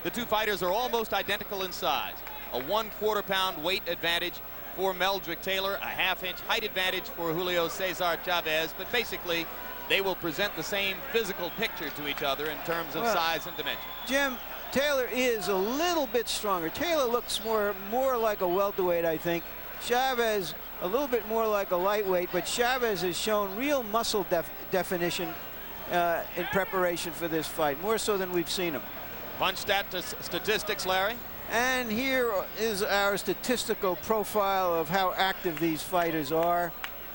The two fighters are almost identical in size. A 1/4 pound weight advantage for Meldrick Taylor, a 1/2 inch height advantage for Julio Cesar Chavez, but basically they will present the same physical picture to each other in terms of size and dimension. Jim, Taylor is a little bit stronger. Taylor looks more like a welterweight, I think. Chavez a little bit more like a lightweight, but Chavez has shown real muscle definition in preparation for this fight, more so than we've seen him. Punch statistics, Larry. And here is our statistical profile of how active these fighters are.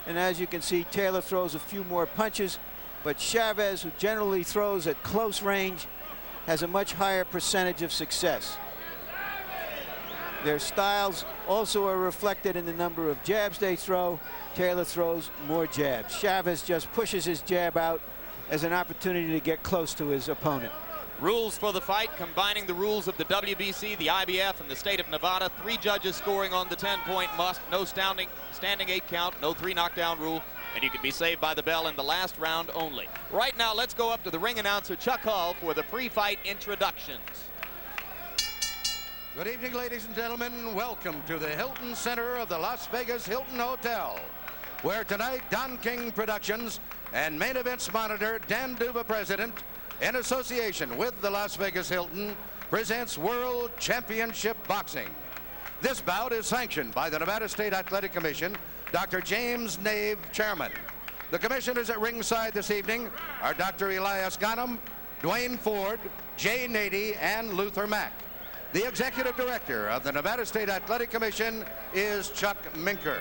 And as you can see, Taylor throws a few more punches, but Chavez, who generally throws at close range, has a much higher percentage of success. Their styles also are reflected in the number of jabs they throw. Taylor throws more jabs. Chavez just pushes his jab out as an opportunity to get close to his opponent. Rules for the fight, combining the rules of the WBC, the IBF, and the state of Nevada. 3 judges scoring on the 10-point must. No standing 8 count, no 3 knockdown rule, and you can be saved by the bell in the last round only. Right now, let's go up to the ring announcer, Chuck Hull, for the pre-fight introductions. Good evening, ladies and gentlemen. Welcome to the Hilton Center of the Las Vegas Hilton Hotel, where tonight Don King Productions and Main Events Monitor Dan Duva, President, in association with the Las Vegas Hilton, presents World Championship Boxing. This bout is sanctioned by the Nevada State Athletic Commission, Dr. James Nave, Chairman. The commissioners at ringside this evening are Dr. Elias Ghanem, Dwayne Ford, Jay Nady, and Luther Mack. The executive director of the Nevada State Athletic Commission is Chuck Minker.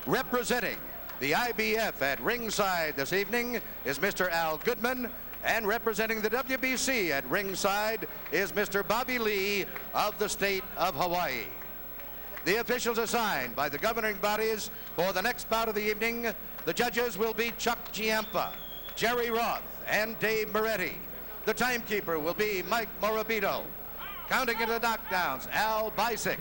Representing the IBF at ringside this evening is Mr. Al Goodman, and representing the WBC at ringside is Mr. Bobby Lee of the state of Hawaii. The officials assigned by the governing bodies for the next bout of the evening, the judges will be Chuck Giampa, Jerry Roth, and Dave Moretti. The timekeeper will be Mike Morabito. Counting into knockdowns, Al Bisick.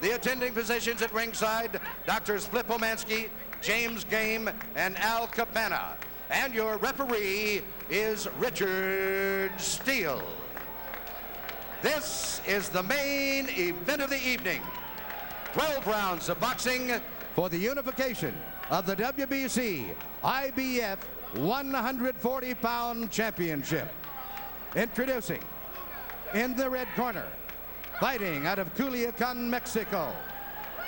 The attending physicians at ringside, Doctors Flip Omansky, James Game, and Al Capana. And your referee is Richard Steele. This is the main event of the evening. 12 rounds of boxing for the unification of the WBC IBF 140-pound championship. Introducing, in the red corner, fighting out of Culiacan, Mexico,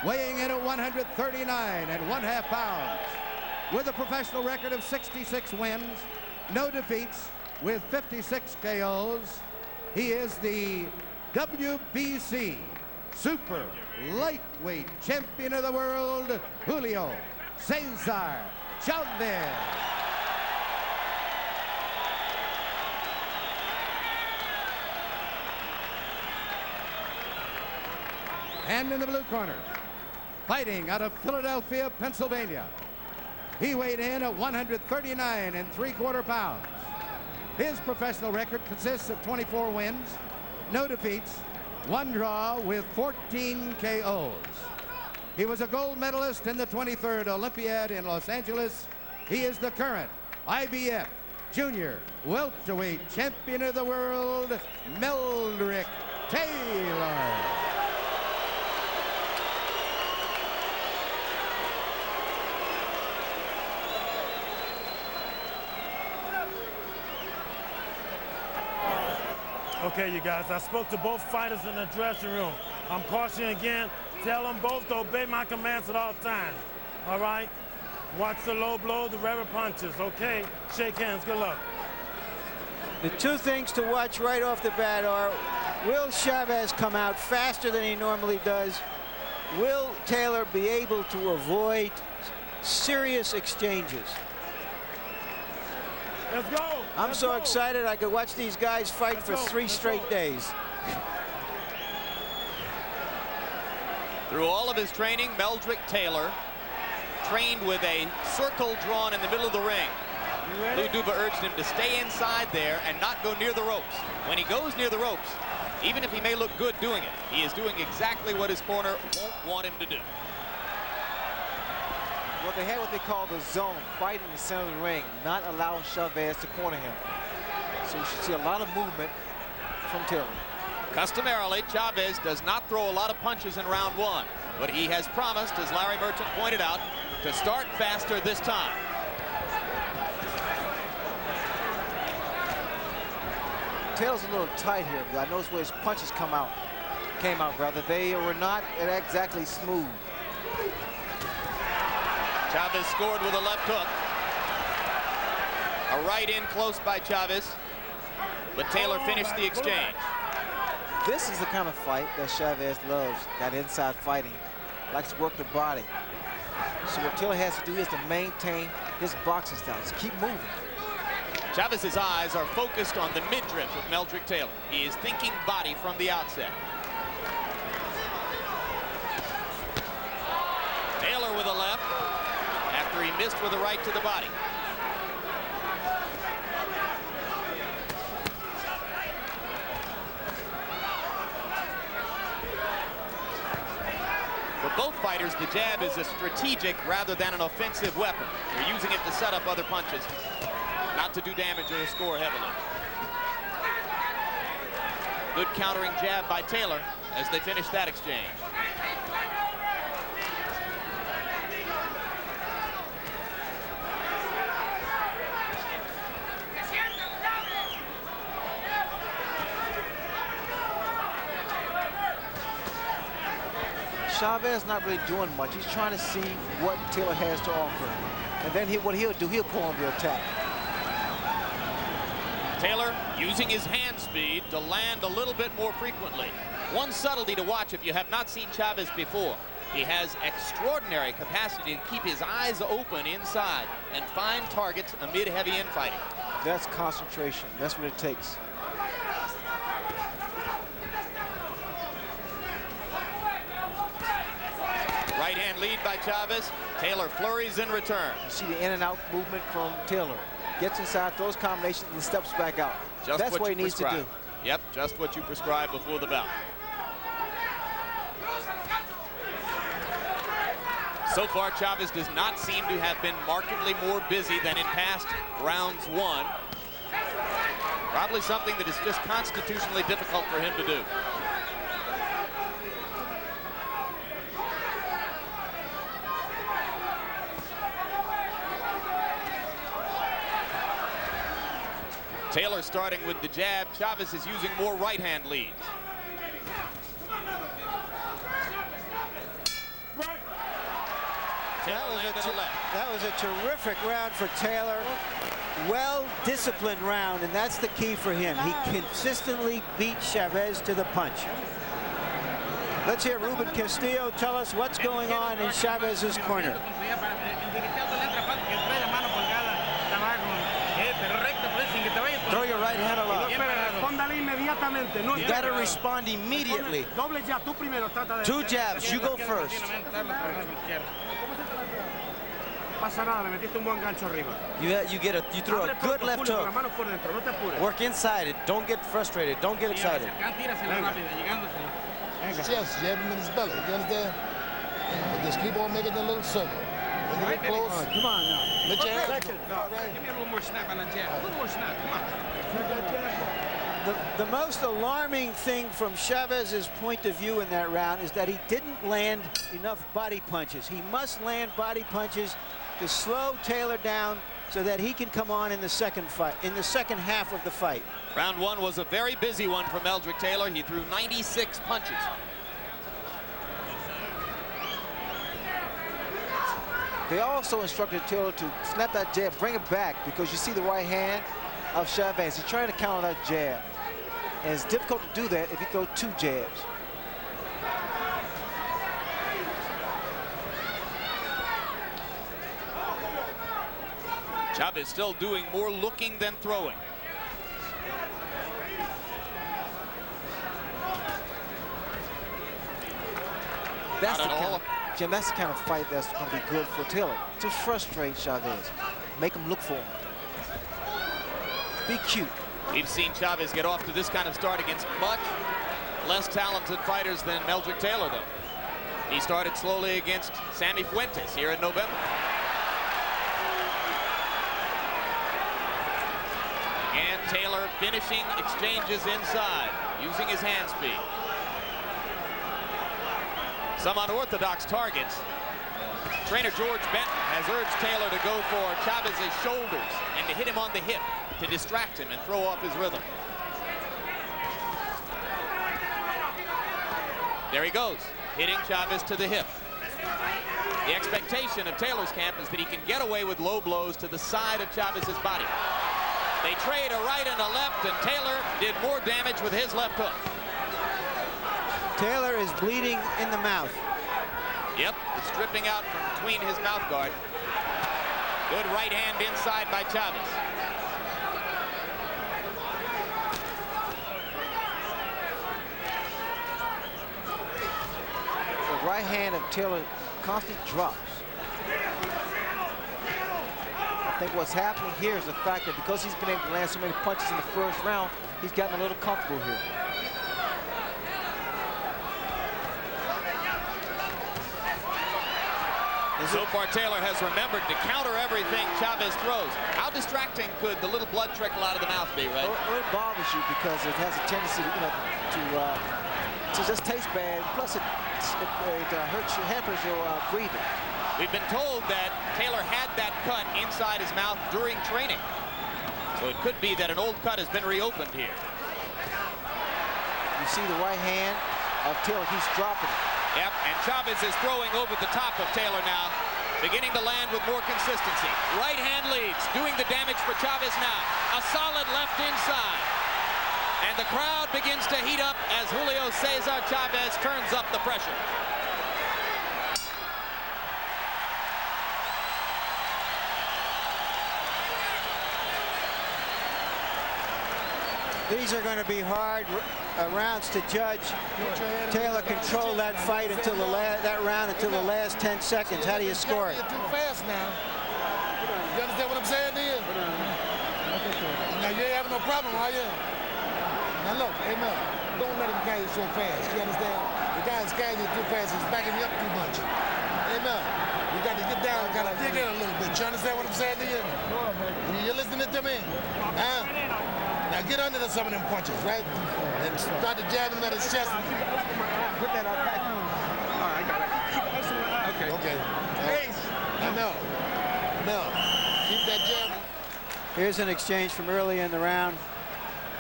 weighing in at 139 1/2 pounds, with a professional record of 66 wins, no defeats, with 56 KOs. He is the WBC Super Lightweight Champion of the World, Julio Cesar Chavez. And in the blue corner, fighting out of Philadelphia, Pennsylvania, he weighed in at 139 3/4 pounds. His professional record consists of 24 wins, no defeats, 1 draw, with 14 KOs. He was a gold medalist in the 23rd Olympiad in Los Angeles. He is the current IBF Junior Welterweight Champion of the World, Meldrick Taylor. Okay, you guys, I spoke to both fighters in the dressing room. I'm cautioning again, tell them both to obey my commands at all times. All right? Watch the low blow, the rubber punches, okay? Shake hands, good luck. The 2 things to watch right off the bat are, will Chavez come out faster than he normally does? Will Taylor be able to avoid serious exchanges? Let's go. I'm so excited I could watch these guys fight for 3 straight days. Through all of his training, Meldrick Taylor trained with a circle drawn in the middle of the ring. Lou Duva urged him to stay inside there and not go near the ropes. When he goes near the ropes, even if he may look good doing it, he is doing exactly what his corner won't want him to do. Well, they had what they call the zone, fight in the center of the ring, not allowing Chavez to corner him. So you should see a lot of movement from Taylor. Customarily, Chavez does not throw a lot of punches in round one, but he has promised, as Larry Merchant pointed out, to start faster this time. Taylor's a little tight here, but I noticed where his punches came out rather. They were not exactly smooth. Chavez scored with a left hook. A right in close by Chavez, but Taylor finished the exchange. This is the kind of fight that Chavez loves, that inside fighting. Likes to work the body. So what Taylor has to do is to maintain his boxing style. Just keep moving. Chavez's eyes are focused on the midriff of Meldrick Taylor. He is thinking body from the outset. Taylor with a left after he missed with a right to the body. For both fighters, the jab is a strategic rather than an offensive weapon. They're using it to set up other punches, not to do damage or to score heavily. Good countering jab by Taylor as they finish that exchange. Chavez not really doing much. He's trying to see what Taylor has to offer. And then what he'll do, he'll pull on the attack. Taylor using his hand speed to land a little bit more frequently. One subtlety to watch if you have not seen Chavez before. He has extraordinary capacity to keep his eyes open inside and find targets amid heavy infighting. That's concentration. That's what it takes. Right hand lead by Chavez. Taylor flurries in return. You see the in and out movement from Taylor. Gets inside, throws combinations, and steps back out. That's what he needs to do. Yep, just what you prescribed before the bout. So far, Chavez does not seem to have been markedly more busy than in past rounds one. Probably something that is just constitutionally difficult for him to do. Taylor starting with the jab. Chavez is using more right-hand leads. That was a terrific round for Taylor. Well-disciplined round, and that's the key for him. He consistently beat Chavez to the punch. Let's hear Ruben Castillo tell us what's going on in Chavez's corner. Throw your right hand aloft. You got to respond immediately. 2 jabs. You go first. You throw a good left hook. Work inside it. Don't get frustrated. Don't get excited. Yes, jab him in his belly. You understand? But just keep on making that little circle. When you get close, Come on now. let your hands go. Give me a little more snap on that jab. A little more snap. Come on. The most alarming thing from Chavez's point of view in that round is that he didn't land enough body punches. He must land body punches to slow Taylor down so that he can come on in the second half of the fight. Round one was a very busy one for Meldrick Taylor. He threw 96 punches. They also instructed Taylor to snap that jab, bring it back, because you see the right hand of Chavez. He's trying to counter that jab. And it's difficult to do that if you throw 2 jabs. Chavez still doing more looking than throwing. That's the kind of, Jim, that's the kind of fight that's going to be good for Taylor. To frustrate Chavez. Make him look for him. Be cute. We've seen Chavez get off to this kind of start against much less talented fighters than Meldrick Taylor, though. He started slowly against Sammy Fuentes here in November. And Taylor Taylor finishing exchanges inside, using his hand speed. Some unorthodox targets. Trainer George Benton has urged Taylor to go for Chavez's shoulders and to hit him on the hip to distract him and throw off his rhythm. There he goes, hitting Chavez to the hip. The expectation of Taylor's camp is that he can get away with low blows to the side of Chavez's body. They trade a right and a left, and Taylor did more damage with his left hook. Taylor is bleeding in the mouth. Yep, it's dripping out from between his mouth guard. Good right hand inside by Chavez. The right hand of Taylor constantly drops. I think what's happening here is the fact that because he's been able to land so many punches in the first round, he's gotten a little comfortable here. So far, Taylor has remembered to counter everything Chavez throws. How distracting could the little blood trickle out of the mouth be, right? Well, it bothers you because it has a tendency, to just taste bad. Plus, it hurts you, hampers your breathing. We've been told that Taylor had that cut inside his mouth during training. So it could be that an old cut has been reopened here. You see the right hand of Taylor, he's dropping it. Yep, and Chavez is throwing over the top of Taylor now, beginning to land with more consistency. Right hand leads, doing the damage for Chavez now. A solid left inside. And the crowd begins to heat up as Julio Cesar Chavez turns up the pressure. These are going to be hard rounds to judge. Taylor controlled that fight until that round until the last 10 seconds. How do you score it? You're too fast now. You understand what I'm saying to you? Now you ain't having no problem, are you? Now look, hey man, don't let him carry you so fast. You understand? The guy's carrying you too fast. He's backing you up too much. Hey man, you got to get down, got to dig in a little bit. You understand what I'm saying to you? You listening to me? Huh? Now get under some of them punches, right? And start to jab him at his chest. Put that up back. All right, I got it. Okay. Okay. No. Keep that jab. Here's an exchange from early in the round.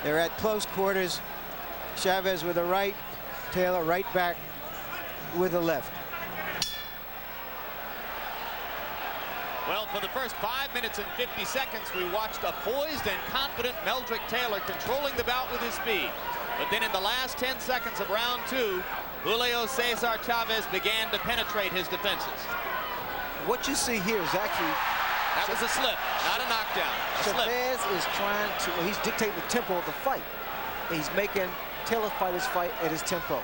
They're at close quarters. Chavez with a right, Taylor right back with a left. Well, for the first 5 minutes and 50 seconds, we watched a poised and confident Meldrick Taylor controlling the bout with his speed. But then in the last 10 seconds of round 2, Julio Cesar Chavez began to penetrate his defenses. What you see here is actually... That was a slip, not a knockdown. Chavez is trying to... He's dictating the tempo of the fight. He's making Taylor fight his fight at his tempo.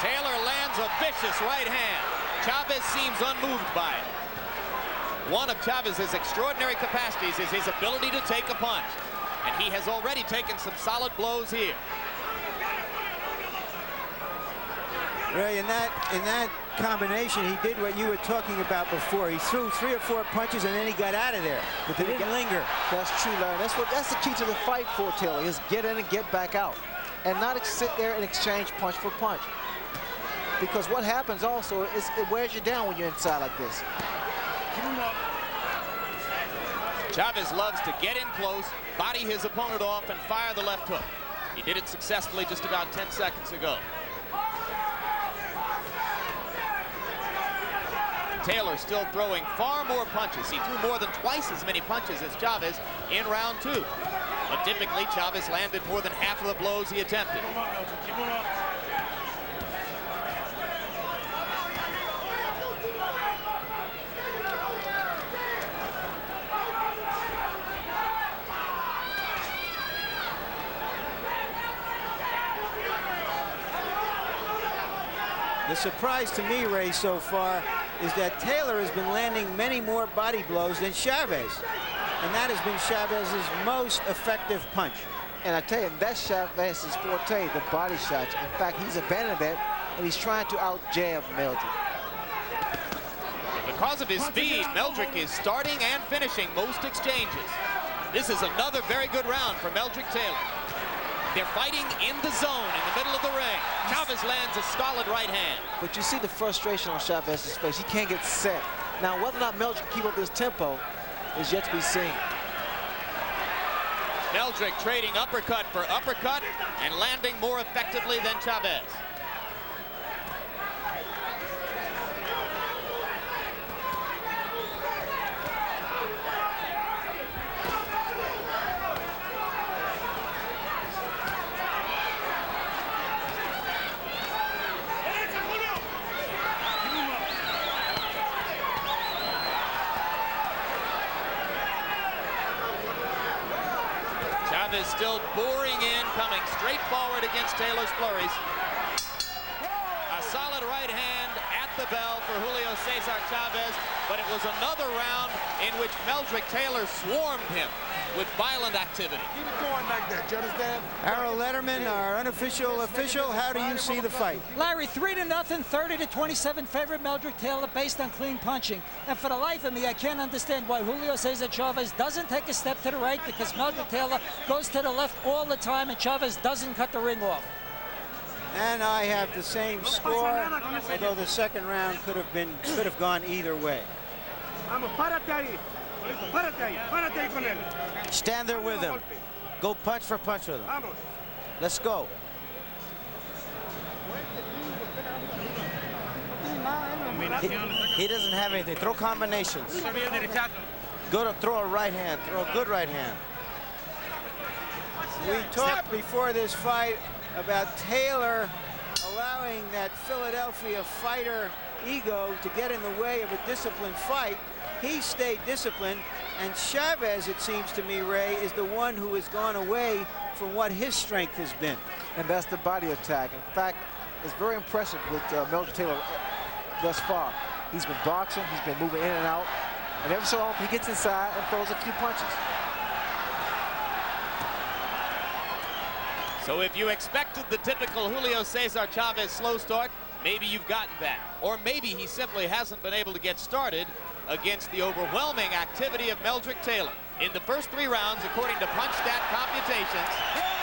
Taylor lands a vicious right hand. Chavez seems unmoved by it. One of Chavez's extraordinary capacities is his ability to take a punch. And he has already taken some solid blows here. Ray, in that combination, he did what you were talking about before. He threw 3 or 4 punches and then he got out of there. But they didn't linger. That's true, Larry. That's the key to the fight for Taylor, is get in and get back out. And not sit there and exchange punch for punch. Because what happens also is it wears you down when you're inside like this. Chavez loves to get in close, body his opponent off, and fire the left hook. He did it successfully just about 10 seconds ago. Taylor still throwing far more punches. He threw more than twice as many punches as Chavez in round 2. But typically, Chavez landed more than half of the blows he attempted. The surprise to me, Ray, so far is that Taylor has been landing many more body blows than Chavez. And that has been Chavez's most effective punch. And I tell you, that's Chavez's forte, the body shots. In fact, he's abandoned that, and he's trying to out-jab Meldrick. The Because of his speed, Meldrick is starting and finishing most exchanges. This is another very good round for Meldrick Taylor. They're fighting in the zone in the middle of the ring. Chavez lands a solid right hand. But you see the frustration on Chavez's face. He can't get set. Now, whether or not Meldrick can keep up this tempo is yet to be seen. Meldrick trading uppercut for uppercut and landing more effectively than Chavez. Chavez still boring in, coming straight forward against Taylor's flurries. A solid right hand at the bell for Julio Cesar Chavez, but it was another round in which Meldrick Taylor swarmed him with violent activity. Keep it going like that, you understand? Harold Letterman, our unofficial official, how do you see the fight? Larry, 3-0, 30-27 favorite Meldrick Taylor based on clean punching. And for the life of me, I can't understand why Julio Cesar Chavez doesn't take a step to the right, because Meldrick Taylor goes to the left all the time and Chavez doesn't cut the ring off. And I have the same score, although the second round could have gone either way. Stand there with him. Go punch for punch with him. Let's go. He doesn't have anything. Throw combinations. Go to throw a right hand. Throw a good right hand. We talked before this fight about Taylor allowing that Philadelphia fighter ego to get in the way of a disciplined fight. He stayed disciplined, and Chavez, it seems to me, Ray, is the one who has gone away from what his strength has been. And that's the body attack. In fact, it's very impressive with Meldrick Taylor thus far. He's been boxing, he's been moving in and out, and every so often he gets inside and throws a few punches. So if you expected the typical Julio Cesar Chavez slow start, maybe you've gotten that. Or maybe he simply hasn't been able to get started against the overwhelming activity of Meldrick Taylor. In the first 3 rounds, according to punch stat computations,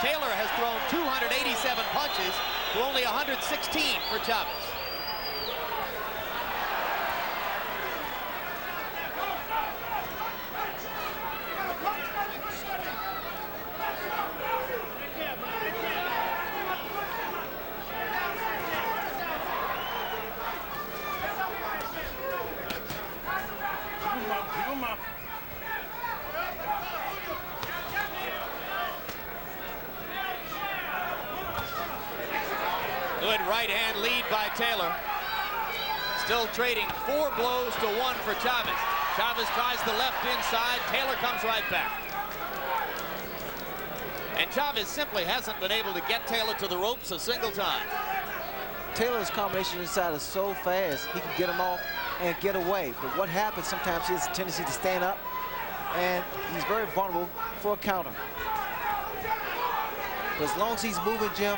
Taylor has thrown 287 punches to only 116 for Chavez. Good right hand lead by Taylor. Still trading 4 blows to 1 for Chavez. Chavez tries the left inside. Taylor comes right back. And Chavez simply hasn't been able to get Taylor to the ropes a single time. Taylor's combination inside is so fast, he can get him off and get away. But what happens sometimes, he has a tendency to stand up, and he's very vulnerable for a counter. But as long as he's moving, Jim,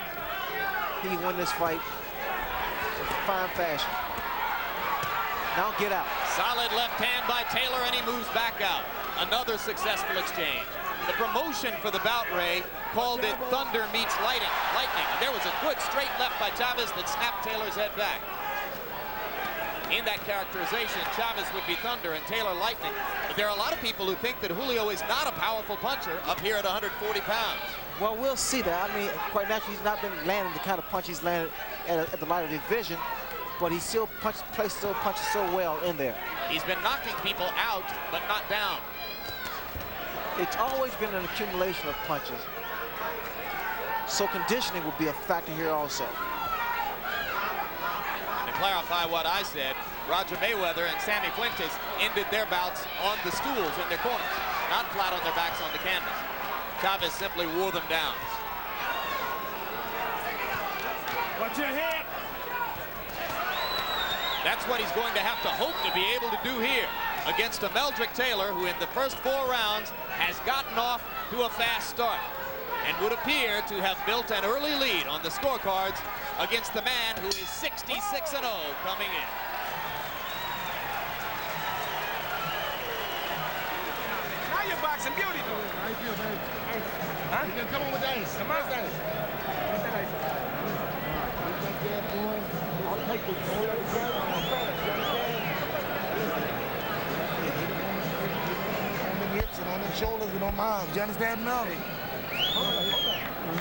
he can win this fight in fine fashion. Now get out. Solid left hand by Taylor, and he moves back out. Another successful exchange. The promotion for the bout, Ray, called it thunder meets lightning. And there was a good straight left by Chavez that snapped Taylor's head back. In that characterization, Chavez would be thunder and Taylor lightning. But there are a lot of people who think that Julio is not a powerful puncher up here at 140 pounds. Well, we'll see that. I mean, quite naturally, he's not been landing the kind of punch he's landed at the lighter division, but he still punches so well in there. He's been knocking people out, but not down. It's always been an accumulation of punches. So conditioning will be a factor here also. To clarify what I said, Roger Mayweather and Sammy Fuentes ended their bouts on the stools in their corners, not flat on their backs on the canvas. Chavez simply wore them down. Watch your head. That's what he's going to have to hope to be able to do here against a Meldrick Taylor who in the first 4 rounds has gotten off to a fast start and would appear to have built an early lead on the scorecards against the man who is 66-0 coming in. boxing beauty. How you feel, baby? Huh? You come on with the ice. Come on. What's that? I'll take this. On the hips and on the shoulders and on my arms. You understand now?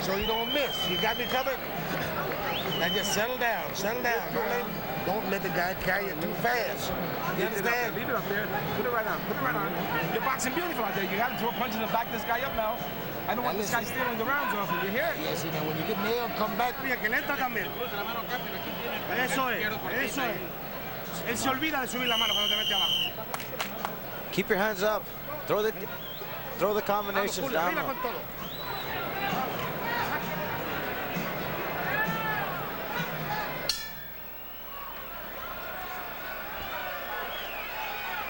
So you don't miss. You got me covered? Now just settle down. Settle down. Don't let the guy carry you too fast. You understand? Leave it up there. Put it right on. Put it right on. You're boxing beautiful out there. You got to throw punches and back this guy up now. I don't want this guy stealing the rounds off you. You hear it? Yes, you know, when you get nailed, come back. Mira, que le entra también. Eso es. Eso es. Él se olvida de subir la mano cuando te mete abajo. Keep your hands up. Throw the combinations down. Arriba con todo.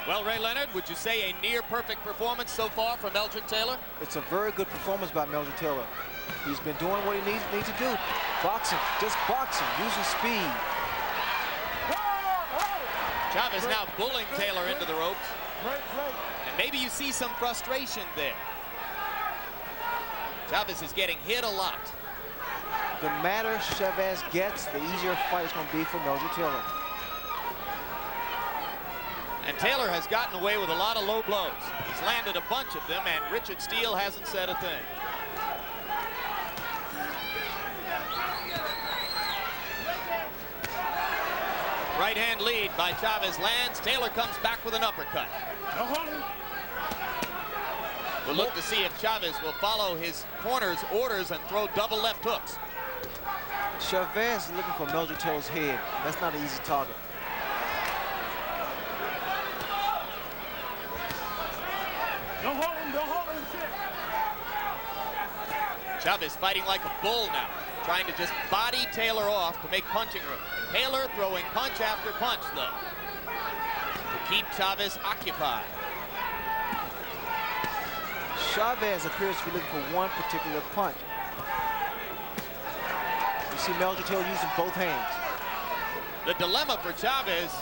Well, Ray Leonard, would you say a near-perfect performance so far from Meldrick Taylor? It's a very good performance by Meldrick Taylor. He's been doing what he needs to do. Boxing, just boxing, using speed. Chavez now bullying Taylor into the ropes. And maybe you see some frustration there. Chavez is getting hit a lot. The madder Chavez gets, the easier fight is going to be for Meldrick Taylor. And Taylor has gotten away with a lot of low blows. He's landed a bunch of them, and Richard Steele hasn't said a thing. Right hand lead by Chavez lands. Taylor comes back with an uppercut. We'll look to see if Chavez will follow his corner's orders and throw double left hooks. Chavez is looking for Meldrick Taylor's head. That's not an easy target. Don't hold him, shit. Chavez fighting like a bull now, trying to just body Taylor off to make punching room. Taylor throwing punch after punch, though, to keep Chavez occupied. Chavez appears to be looking for one particular punch. You see Meldrick Taylor using both hands. The dilemma for Chavez,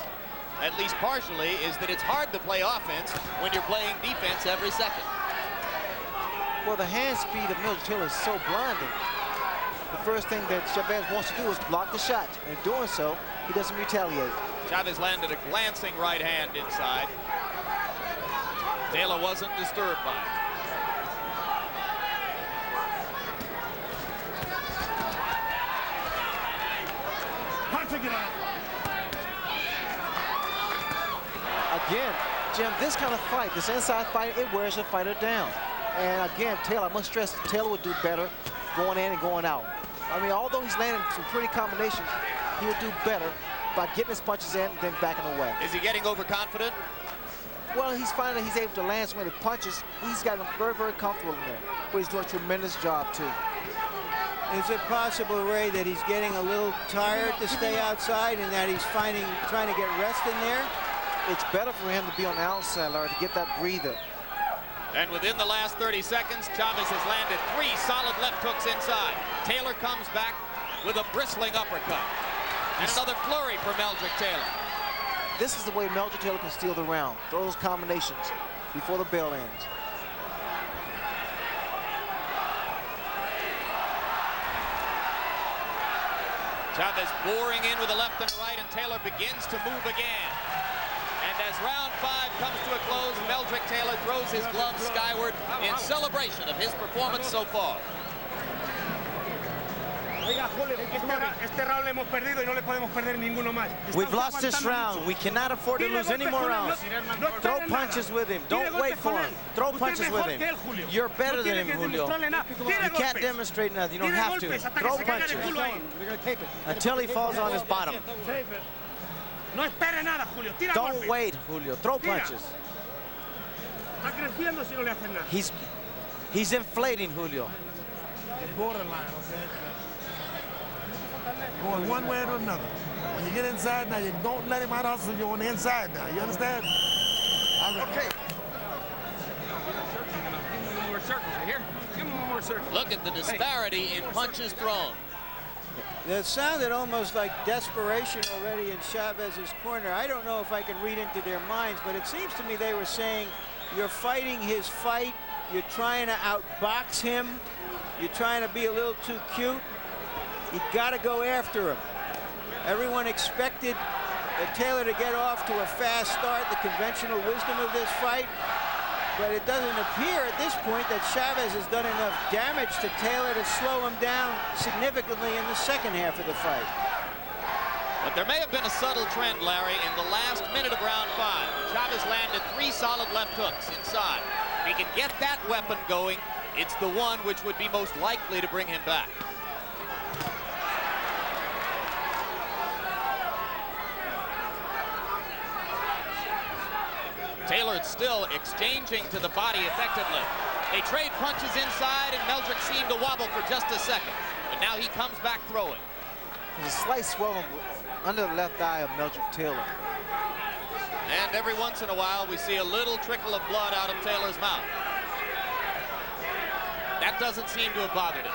at least partially, is that it's hard to play offense when you're playing defense every second. Well, the hand speed of Meldrick Taylor is so blinding. The first thing that Chavez wants to do is block the shot. And in doing so, he doesn't retaliate. Chavez landed a glancing right hand inside. Taylor wasn't disturbed by it. Again, Jim, this kind of fight, this inside fight, it wears a fighter down. And again, Taylor, I must stress, Taylor would do better going in and going out. I mean, although he's landing some pretty combinations, he would do better by getting his punches in and then backing away. Is he getting overconfident? Well, he's finding that he's able to land so many punches. He's gotten very, very comfortable in there. But he's doing a tremendous job, too. Is it possible, Ray, that he's getting a little tired to stay outside and that he's trying to get rest in there? It's better for him to be on the outside, Larry, to get that breather. And within the last 30 seconds, Chavez has landed 3 solid left hooks inside. Taylor comes back with a bristling uppercut. And another flurry for Meldrick Taylor. This is the way Meldrick Taylor can steal the round. Throw those combinations before the bell ends. Chavez boring in with the left and right, and Taylor begins to move again. And as round 5 comes to a close, Meldrick Taylor throws his gloves skyward in celebration of his performance so far. We've lost this round. We cannot afford to lose any more rounds. Throw punches with him. Don't wait for him. Throw punches with him. You're better than him, Julio. You can't demonstrate nothing. You don't have to. Throw punches until he falls on his bottom. Don't wait, Julio. Throw punches. He's inflating, Julio. Borderline, okay? Going one way or another. When you get inside now, you don't let him out hustle you on the inside now. You understand? Okay. Give him more circles right here. Give him more circles. Look at the disparity in punches thrown. It sounded almost like desperation already in Chavez's corner. I don't know if I can read into their minds, but it seems to me they were saying, you're fighting his fight, you're trying to outbox him. You're trying to be a little too cute. You got to go after him. Everyone expected Taylor to get off to a fast start, the conventional wisdom of this fight. But it doesn't appear at this point that Chavez has done enough damage to Taylor to slow him down significantly in the second half of the fight. But there may have been a subtle trend, Larry, in the last minute of round 5. Chavez landed 3 solid left hooks inside. If he can get that weapon going, it's the one which would be most likely to bring him back. Taylor still exchanging to the body effectively. They trade punches inside, and Meldrick seemed to wobble for just a second. But now he comes back throwing. There's a slight swelling under the left eye of Meldrick Taylor. And every once in a while, we see a little trickle of blood out of Taylor's mouth. That doesn't seem to have bothered him.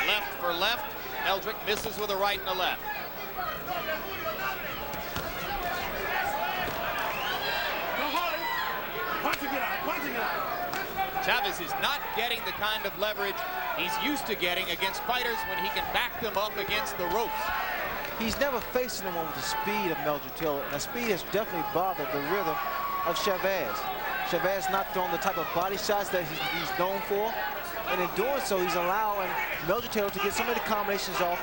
Left for left. Meldrick misses with a right and a left. Chavez is not getting the kind of leverage he's used to getting against fighters when he can back them up against the ropes. He's never faced anyone with the speed of Meldrick Taylor, and the speed has definitely bothered the rhythm of Chavez. Chavez not throwing the type of body shots that he's known for, and in doing so, he's allowing Meldrick Taylor to get so many combinations off,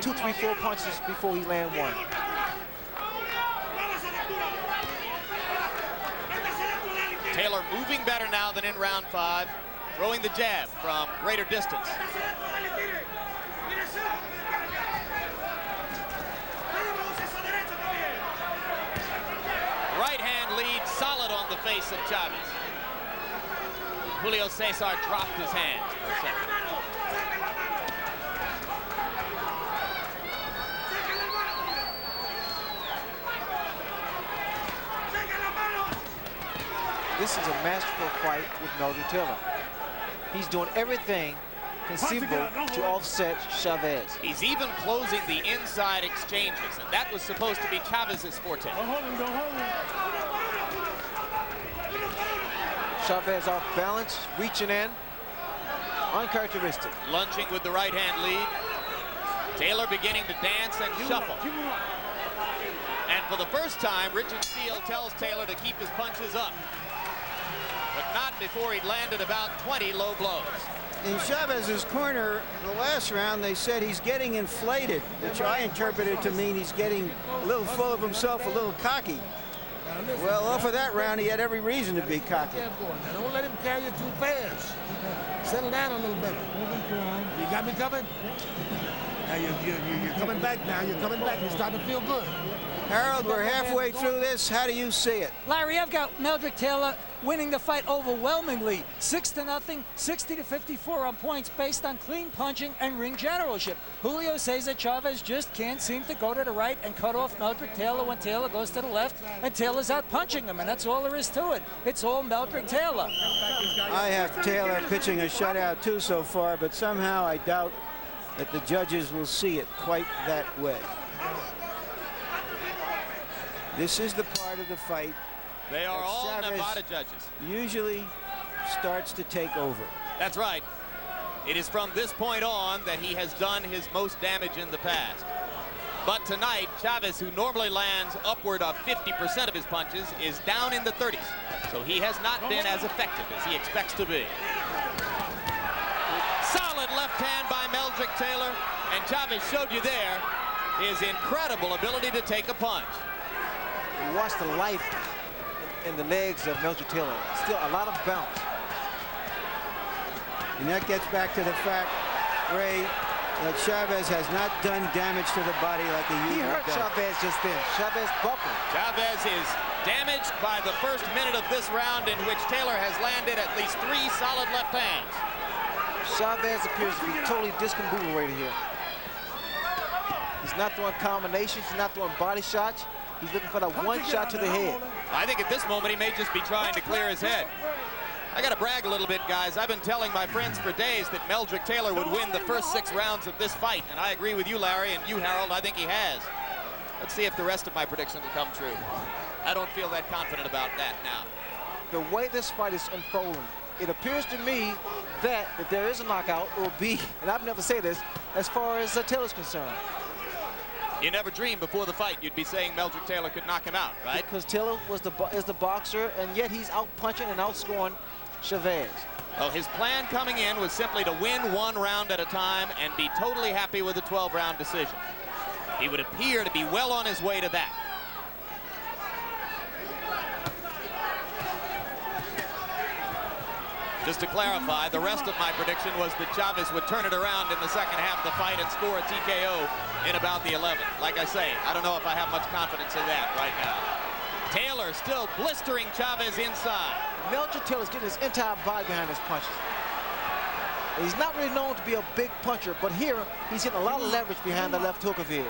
2, 3, 4 punches before he lands one. Taylor moving better now than in round 5, throwing the jab from greater distance. Right hand lead solid on the face of Chavez. Julio Cesar dropped his hands for a second. This is a masterful fight with Meldrick Taylor. He's doing everything conceivable to offset Chavez. He's even closing the inside exchanges, and that was supposed to be Chavez's forte. Chavez off balance, reaching in, uncharacteristic. Lunging with the right hand lead. Taylor beginning to dance and shuffle. And for the first time, Richard Steele tells Taylor to keep his punches up. But not before he'd landed about 20 low blows. In Chavez's corner, the last round, they said he's getting inflated, which I interpreted to mean he's getting a little full of himself, a little cocky. Well, off of that round, he had every reason to be cocky. Don't let him carry you too fast. Settle down a little bit. You got me covered? Now you're coming back now. You're coming back. You're starting to feel good. Harold, we're halfway through this. How do you see it? Larry, I've got Meldrick Taylor winning the fight overwhelmingly, 6-0, 60-54 on points based on clean punching and ring generalship. Julio Cesar Chavez just can't seem to go to the right and cut off Meldrick Taylor when Taylor goes to the left, and Taylor's out punching him, and that's all there is to it. It's all Meldrick Taylor. I have Taylor pitching a shutout too so far, but somehow I doubt that the judges will see it quite that way. This is the part of the fight They are all Chavez Nevada judges. Usually starts to take over. That's right. It is from this point on that he has done his most damage in the past. But tonight, Chavez, who normally lands upward of 50% of his punches, is down in the 30s. So he has not been as effective as he expects to be. Solid left hand by Meldrick Taylor, and Chavez showed you there his incredible ability to take a punch. You watch the life in the legs of Meldrick Taylor. Still a lot of bounce. And that gets back to the fact, Ray, that Chavez has not done damage to the body like he usually does. He hurt Chavez just then. Chavez buckled. Chavez is damaged by the first minute of this round, in which Taylor has landed at least 3 solid left hands. Chavez appears to be totally discombobulated here. He's not throwing combinations. He's not throwing body shots. He's looking for that one shot to the head. I think at this moment he may just be trying to clear his head. I got to brag a little bit, guys. I've been telling my friends for days that Meldrick Taylor would win the first 6 rounds of this fight, and I agree with you, Larry, and you, Harold. I think he has. Let's see if the rest of my predictions will come true. I don't feel that confident about that now. The way this fight is unfolding, it appears to me that if there is a knockout, it will be, and I've never said this, as far as Taylor's concerned. You never dreamed before the fight you'd be saying Meldrick Taylor could knock him out, right? Because Taylor is the boxer, and yet he's out punching and outscoring Chavez. Well, his plan coming in was simply to win 1 round at a time and be totally happy with a 12-round decision. He would appear to be well on his way to that. Just to clarify, the rest of my prediction was that Chavez would turn it around in the second half of the fight and score a TKO in about the 11th. Like I say, I don't know if I have much confidence in that right now. Taylor still blistering Chavez inside. Meldrick Taylor's getting his entire body behind his punches. He's not really known to be a big puncher, but here he's getting a lot of leverage behind the left hook of his.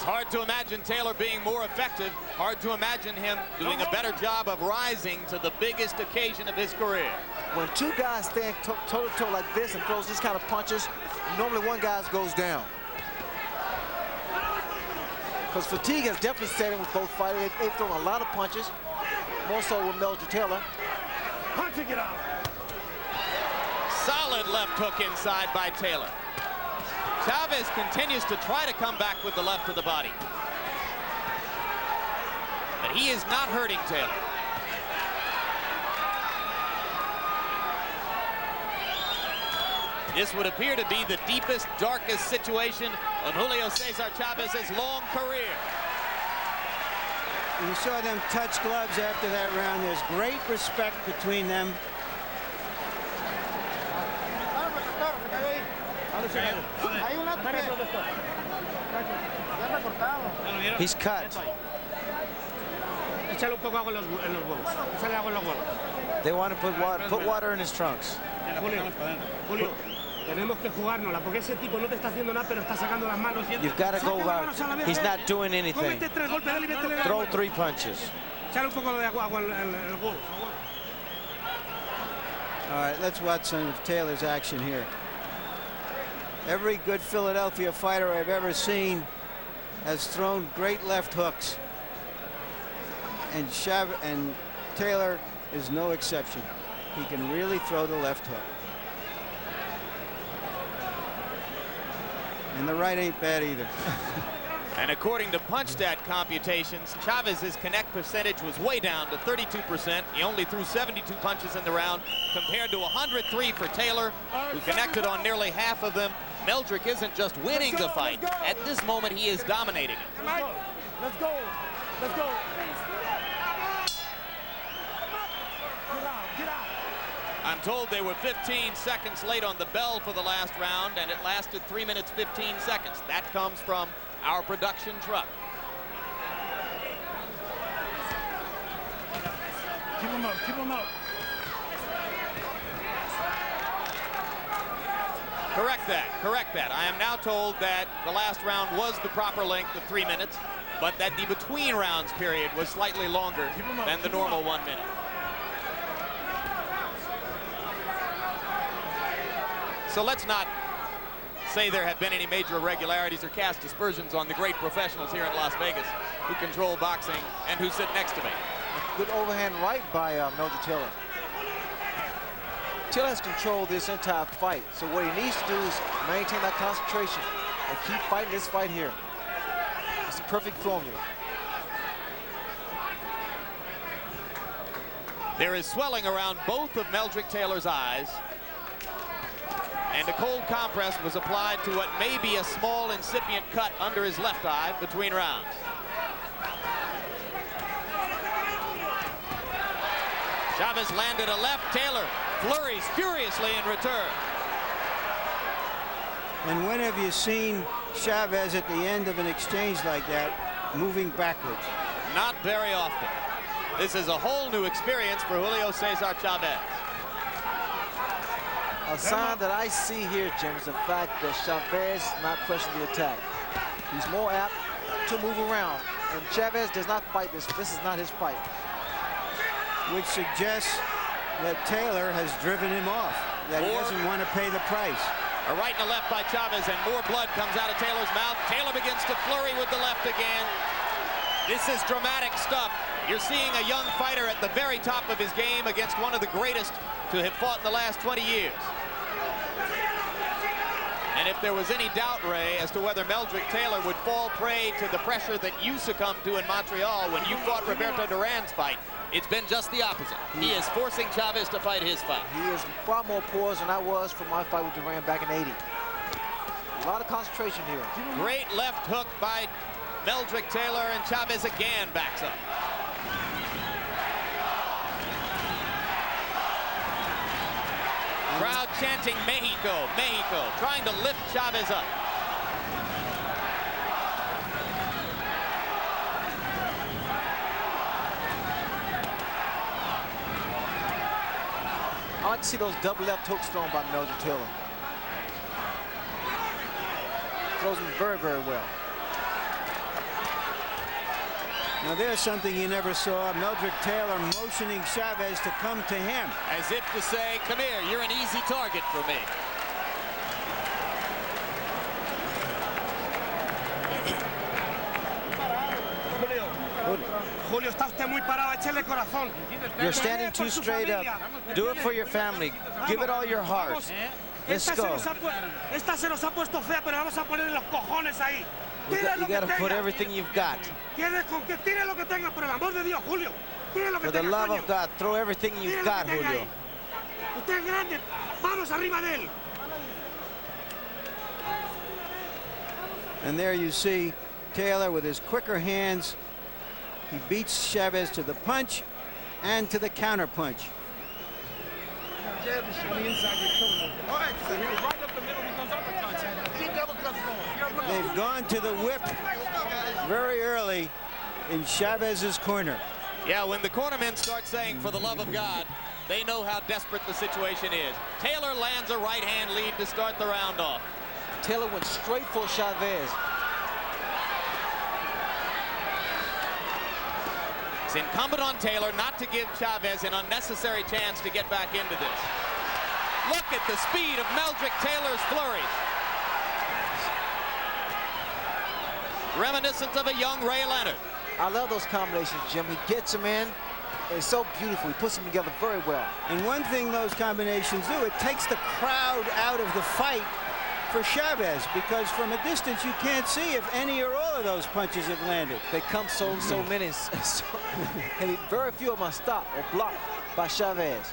Hard to imagine Taylor being more effective. Hard to imagine him doing a better job of rising to the biggest occasion of his career. When 2 guys stand toe-to-toe like this and throws this kind of punches, normally one guy goes down. Because fatigue has definitely set in with both fighters. They've thrown a lot of punches, more so with Meldrick Taylor. Punching it out. Solid left hook inside by Taylor. Chavez continues to try to come back with the left of the body. But he is not hurting Taylor. This would appear to be the deepest, darkest situation of Julio Cesar Chavez's long career. You saw them touch gloves after that round. There's great respect between them. He's cut. They want to put water in his trunks. Julio, tenemos que jugárnosla porque ese tipo no te está haciendo nada, pero está sacando las manos. You've got to go out. He's not doing anything. Throw 3 punches. Echale un poco de agua en el huevo. All right, let's watch some of Taylor's action here. Every good Philadelphia fighter I've ever seen has thrown great left hooks. And Taylor is no exception. He can really throw the left hook. And the right ain't bad either. And according to PunchStat computations, Chavez's connect percentage was way down to 32%. He only threw 72 punches in the round compared to 103 for Taylor, who connected on nearly half of them. Meldrick isn't just winning the fight. At this moment, he is dominating it. Let's go. Let's go. Get out. I'm told they were 15 seconds late on the bell for the last round, and it lasted 3 minutes, 15 seconds. That comes from our production truck. Keep him up. Keep him up. Correct that. I am now told that the last round was the proper length of 3 minutes, but that the between rounds period was slightly longer than the normal 1 minute. So let's not say there have been any major irregularities or cast aspersions on the great professionals here in Las Vegas who control boxing and who sit next to me. Good overhand right by Meldrick Taylor. Taylor has controlled this entire fight, so what he needs to do is maintain that concentration and keep fighting this fight here. It's the perfect formula. There is swelling around both of Meldrick Taylor's eyes, and a cold compress was applied to what may be a small incipient cut under his left eye between rounds. Chavez landed a left. Taylor flurries furiously in return. And when have you seen Chavez at the end of an exchange like that moving backwards? Not very often. This is a whole new experience for Julio Cesar Chavez. A sign that I see here, Jim, is the fact that Chavez is not pressing the attack. He's more apt to move around And Chavez does not fight this. This is not his fight. Which suggests that Taylor has driven him off, that he doesn't want to pay the price. A right and a left by Chavez, and more blood comes out of Taylor's mouth. Taylor begins to flurry with the left again. This is dramatic stuff. You're seeing a young fighter at the very top of his game against one of the greatest to have fought in the last 20 years. And if there was any doubt, Ray, as to whether Meldrick Taylor would fall prey to the pressure that you succumbed to in Montreal when you fought Roberto Duran's fight, it's been just the opposite. He is forcing Chavez to fight his fight. He is far more poised than I was for my fight with Duran back in '80. A lot of concentration here. Great left hook by Meldrick Taylor, and Chavez again backs up. Crowd chanting Mexico, Mexico, trying to lift Chavez up. I like to see those double left hooks thrown by Meldrick Taylor. Throws them very, very well. Now there's something you never saw. Meldrick Taylor motioning Chavez to come to him. As if to say, come here, you're an easy target for me. Julio, está usted muy parado, échale corazón. You're standing too straight up. Do it for your family. Give it all your heart. Let's go. Esta se nos ha puesto fea, pero vamos a poner los cojones ahí. You got to put everything you've got. Tire lo que tenga, por el amor de Dios, Julio. Tire lo que For the tenga, love coño. of God, throw everything you've got, Julio. Usted es grande, vamos arriba de él. And there you see Taylor with his quicker hands. He beats Chavez to the punch and to the counter punch. They've gone to the whip very early in Chavez's corner. Yeah, when the cornermen start saying, for the love of God, they know how desperate the situation is. Taylor lands a right-hand lead to start the round off. Taylor went straight for Chavez. It's incumbent on Taylor not to give Chavez an unnecessary chance to get back into this. Look at the speed of Meldrick Taylor's flurries. Reminiscent of a young Ray Leonard. I love those combinations, Jim. He gets them in. It's so beautiful. He puts them together very well. And one thing those combinations do, it takes the crowd out of the fight for Chavez, because from a distance you can't see if any or all of those punches have landed. They come so many, and very few of them are stopped or blocked by Chavez.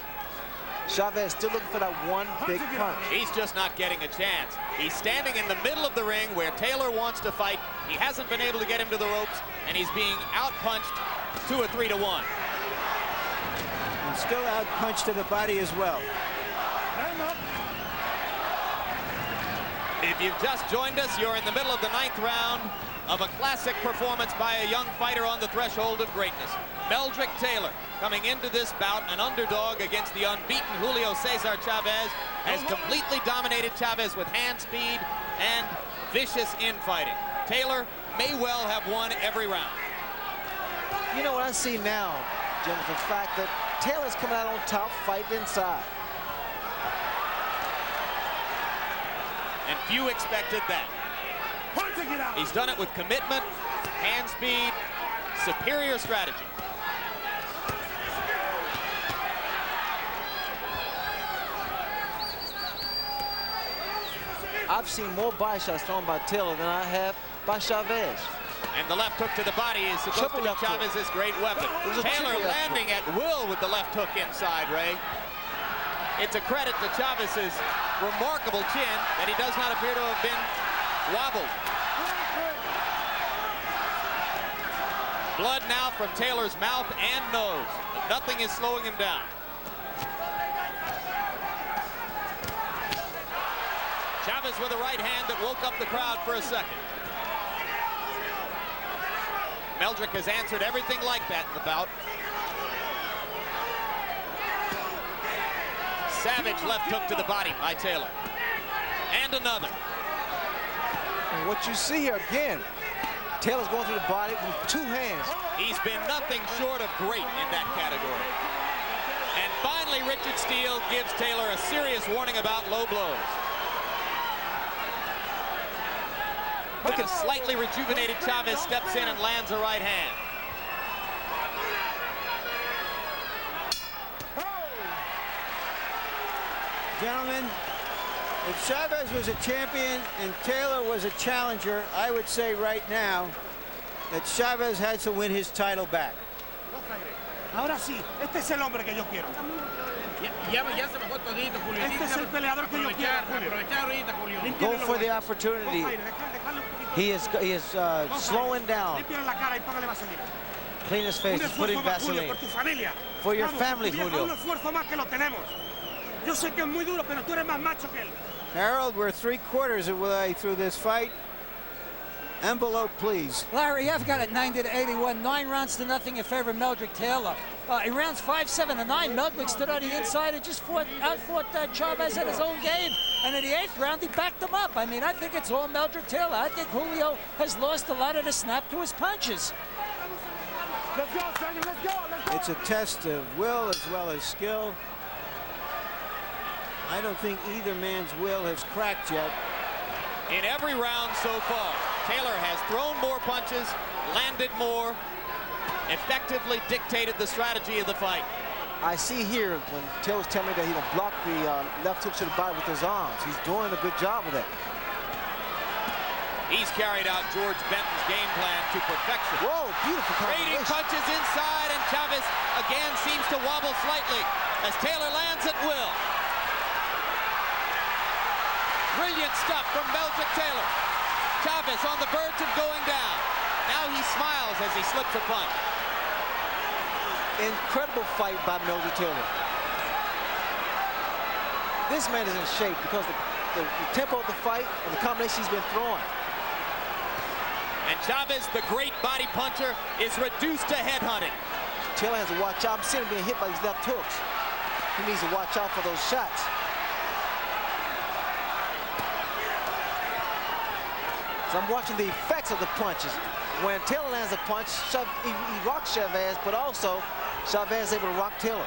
Chavez still looking for that one big punch. He's just not getting a chance. He's standing in the middle of the ring where Taylor wants to fight. He hasn't been able to get him to the ropes, and he's being outpunched 2 or 3 to 1. And still outpunched to the body as well. If you've just joined us, you're in the middle of the 9th round of a classic performance by a young fighter on the threshold of greatness. Meldrick Taylor, coming into this bout, an underdog against the unbeaten Julio Cesar Chavez, has completely dominated Chavez with hand speed and vicious infighting. Taylor may well have won every round. You know what I see now, Jim, is the fact that Taylor's coming out on top, fighting inside. And few expected that. He's done it with commitment, hand speed, superior strategy. I've seen more body shots thrown by Taylor than I have by Chavez. And the left hook to the body is supposed to be Chavez's great weapon. Taylor landing at will with the left hook inside, Ray. It's a credit to Chavez's remarkable chin that he does not appear to have been wobbled. Blood now from Taylor's mouth and nose, but nothing is slowing him down. Chavez with a right hand that woke up the crowd for a second. Meldrick has answered everything like that in the bout. Savage left hook to the body by Taylor. And another. And what you see here again, Taylor's going through the body with 2 hands. He's been nothing short of great in that category. And finally, Richard Steele gives Taylor a serious warning about low blows. But a slightly rejuvenated Chavez steps in and lands a right hand. Gentlemen, if Chavez was a champion and Taylor was a challenger, I would say right now that Chavez had to win his title back. Ahora sí, este es el hombre que yo quiero. Ya se bajó todito, Julio. Este es el peleador que yo quiero, Julio. Aprovechar ahorita, Julio. Go for the opportunity. He is slowing down. Límpiale la cara y póngale vaselina. Clean his face, put in Vaseline. Por tu familia. For your family, Julio. Un esfuerzo más que lo tenemos. Yo sé que es muy duro, pero tú eres más macho que él. Harold, we're 3/4 of the way through this fight. Envelope, please. Larry, I've got it 90-81, 9 rounds to nothing in favor of Meldrick Taylor. In rounds 5, 7, and 9, Meldrick stood on the inside and just outfought Chavez at his own game. And in the 8th round, he backed him up. I mean, I think it's all Meldrick Taylor. I think Julio has lost a lot of the snap to his punches. Let's go, Sergeant, let's go, let's go. It's a test of will as well as skill. I don't think either man's will has cracked yet. In every round so far, Taylor has thrown more punches, landed more, effectively dictated the strategy of the fight. I see here when Taylor's telling me that he will block the left hook to the body with his arms. He's doing a good job of that. He's carried out George Benton's game plan to perfection. Whoa, beautiful Trading combination. punches inside, and Chavez again seems to wobble slightly as Taylor lands at will. Brilliant stuff from Meldrick Taylor. Chavez on the verge of going down. Now he smiles as he slips a punch. Incredible fight by Meldrick Taylor. This man is in shape because the tempo of the fight and the combination he's been throwing. And Chavez, the great body puncher, is reduced to headhunting. Taylor has to watch out. I'm seeing him being hit by these left hooks. He needs to watch out for those shots. So I'm watching the effects of the punches. When Taylor lands a punch, he rocks Chavez, but also Chavez is able to rock Taylor.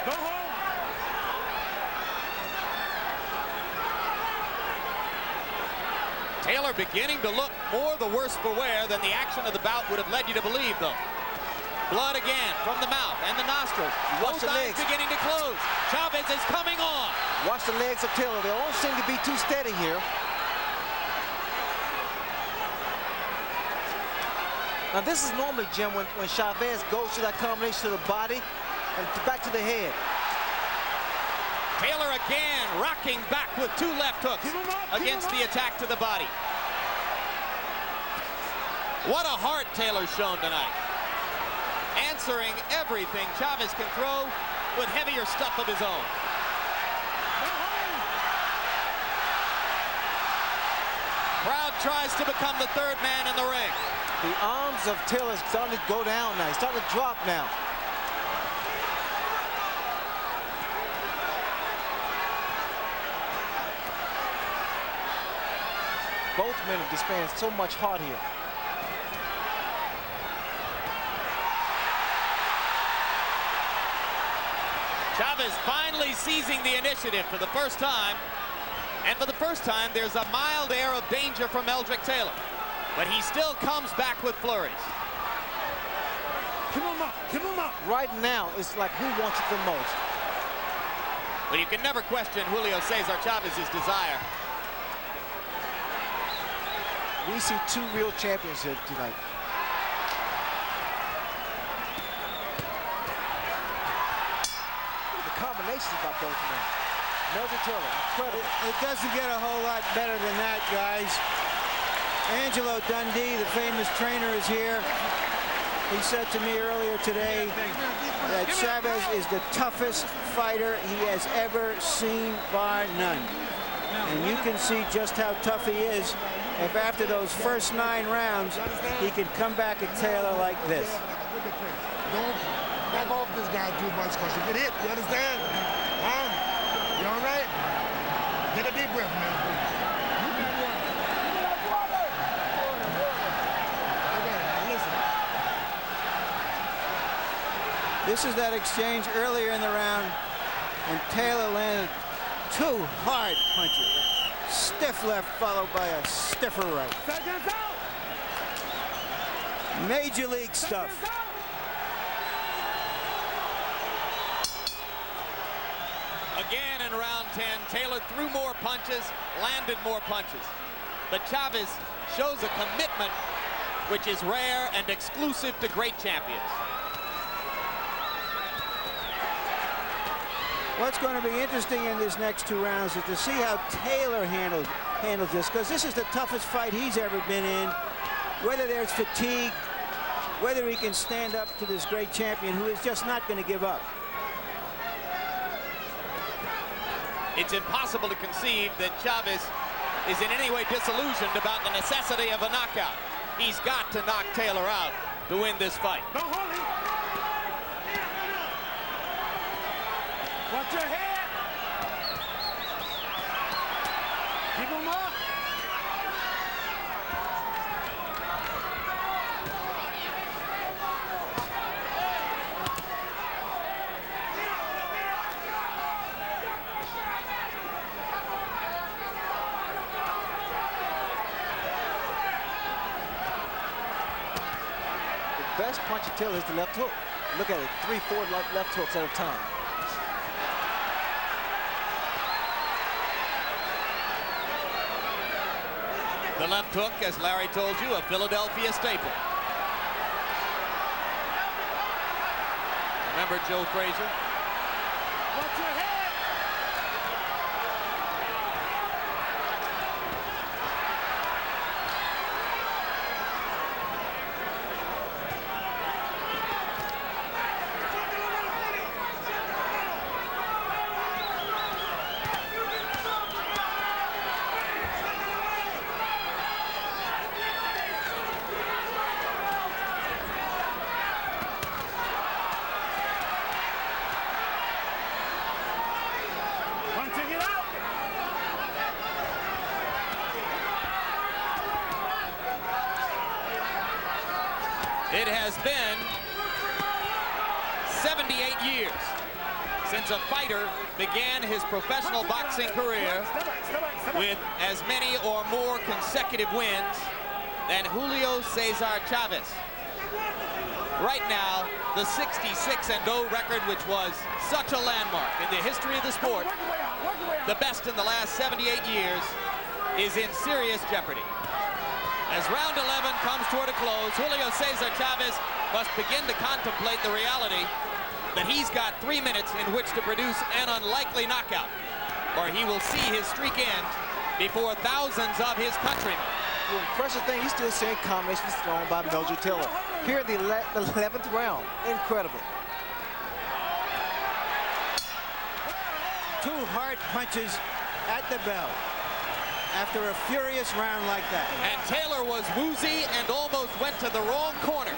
Go home. Taylor beginning to look more the worse for wear than the action of the bout would have led you to believe, though. Blood again from the mouth and the nostrils. Watch Both the eyes legs. beginning to close. Chavez is coming on. Watch the legs of Taylor. They don't seem to be too steady here. Now this is normally, Jim, when Chavez goes to that combination to the body and back to the head. Taylor again rocking back with 2 left hooks against the attack to the body. What a heart Taylor's shown tonight. Answering everything Chavez can throw with heavier stuff of his own. Crowd tries to become the 3rd man in the ring. The arms of Taylor is starting to go down now. He's starting to drop now. Both men are displaying so much heart here. Chavez finally seizing the initiative for the first time. And for the first time, there's a mild air of danger from Meldrick Taylor. But he still comes back with flurries. Keep him up, keep him up. Right now, it's like who wants it the most. But you can never question Julio Cesar Chavez's desire. We see 2 real champions here tonight. The combinations by both men. Meldrick Taylor, incredible. It doesn't get a whole lot better than that, guys. Angelo Dundee, the famous trainer, is here. He said to me earlier today that Chavez is the toughest fighter he has ever seen, bar none. And you can see just how tough he is if after those first 9 rounds, he can come back at Taylor like this. Don't back off this guy too much because you get hit, you understand? Huh? You all right? Take a deep breath, man. This is that exchange earlier in the round, and Taylor landed 2 hard punches. Stiff left followed by a stiffer right. Major league stuff. Again in round 10, Taylor threw more punches, landed more punches. But Chavez shows a commitment which is rare and exclusive to great champions. What's going to be interesting in these next 2 rounds is to see how Taylor handles this, because this is the toughest fight he's ever been in. Whether there's fatigue, whether he can stand up to this great champion who is just not going to give up. It's impossible to conceive that Chavez is in any way disillusioned about the necessity of a knockout. He's got to knock Taylor out to win this fight. Don't hold him. Watch your head. Keep him up. The best punch of Taylor is the left hook. Look at it, 3-4 left hooks at a time. The left hook, as Larry told you, a Philadelphia staple. Remember Joe Frazier? Watch your head. It has been 78 years since a fighter began his professional boxing career with as many or more consecutive wins than Julio Cesar Chavez. Right now, the 66-0 record, which was such a landmark in the history of the sport, the best in the last 78 years, is in serious jeopardy. As round 11 comes toward a close, Julio Cesar Chavez must begin to contemplate the reality that he's got 3 minutes in which to produce an unlikely knockout, or he will see his streak end before thousands of his countrymen. The impressive thing, he's still seeing combinations thrown by Meldrick Taylor. Here in the 11th round, incredible. 2 hard punches at the bell after a furious round like that. And Taylor was woozy and almost went to the wrong corner.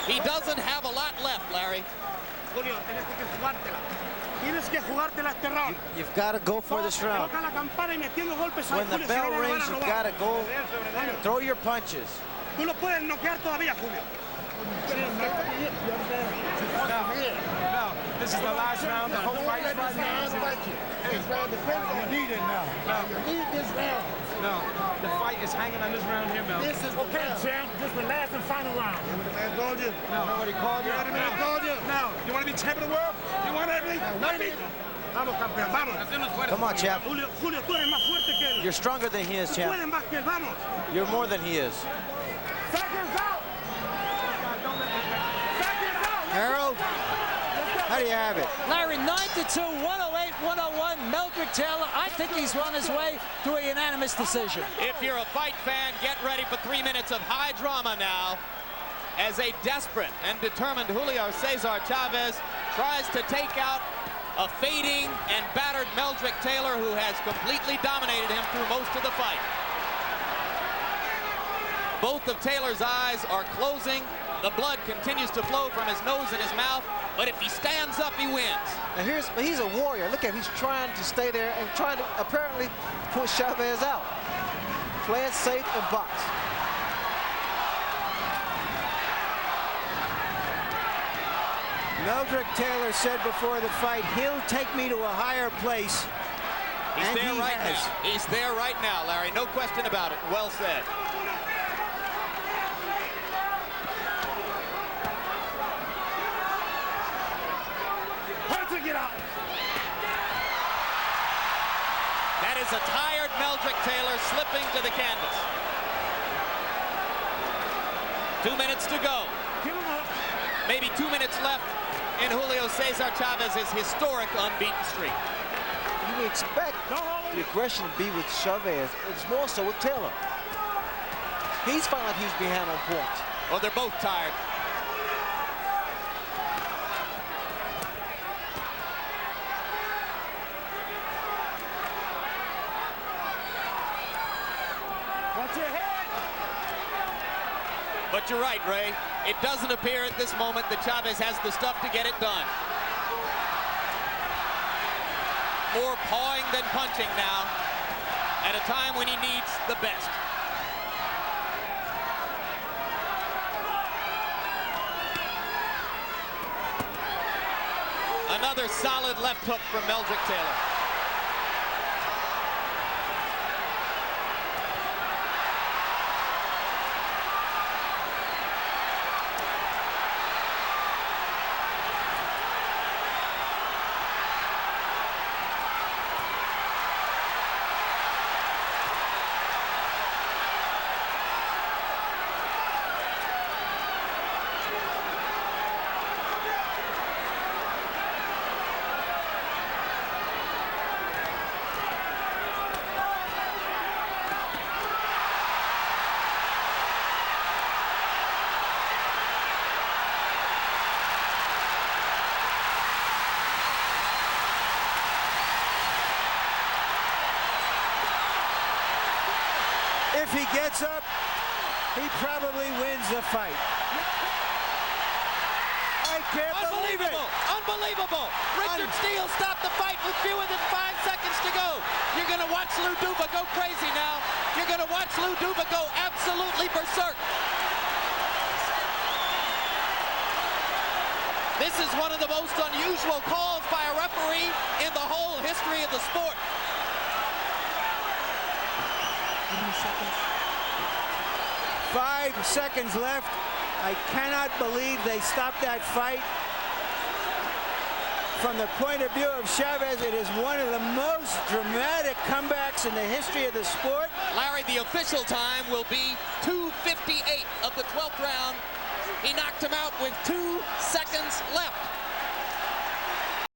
He doesn't have a lot left, Larry. Julio, tienes que jugártela este round. You've got to go for this round. When the bell rings, you've got to go, throw your punches. Tú lo puedes noquear todavía, Julio. No, this is the last round. The whole fight is right now. This round depends on you need it now. You need this round. No, the fight is hanging on this round here, Mel. This is Okay, champ, this is the last and final round. the man told you. No, nobody called you. The man told you. No, you want to be champion of the world? You want everything? Vamos, campeón, vamos. Come on, champ. Julio, tú eres más fuerte que él. You're stronger than he is, Tú champ. puedes más que él, vamos. You're more than he is. Seconds out. Harold, how do you have it? Larry, 9-2, 108, 101. Meldrick Taylor, I think he's on his way to a unanimous decision. If you're a fight fan, get ready for 3 minutes of high drama now, as a desperate and determined Julio Cesar Chavez tries to take out a fading and battered Meldrick Taylor, who has completely dominated him through most of the fight. Both of Taylor's eyes are closing. The blood continues to flow from his nose and his mouth, but if he stands up, he wins. And he's a warrior. Look at him. He's trying to stay there and trying to apparently push Chavez out. Play it safe and box. Meldrick Taylor said before the fight, he'll take me to a higher place. He's and there he right has. now. He's there right now, Larry. No question about it. Well said. Get out. That is a tired Meldrick Taylor slipping to the canvas. 2 minutes to go. Maybe 2 minutes left in Julio Cesar Chavez's historic unbeaten streak. You would expect the aggression to be with Chavez. It's more so with Taylor. He's felt like he's behind on points. Well, they're both tired. But you're right, Ray. It doesn't appear at this moment that Chavez has the stuff to get it done. More pawing than punching now, at a time when he needs the best. Another solid left hook from Meldrick Taylor. If he gets up, he probably wins the fight. I can't believe it. Unbelievable. Richard Steele stopped the fight with fewer than 5 seconds to go. You're going to watch Lou Duva go crazy now. You're going to watch Lou Duva go absolutely berserk. This is one of the most unusual calls by a referee in the whole history of the sport. 5 seconds left. I cannot believe they stopped that fight. From the point of view of Chavez, it is one of the most dramatic comebacks in the history of the sport. Larry, the official time will be 2:58 of the 12th round. He knocked him out with 2 seconds left.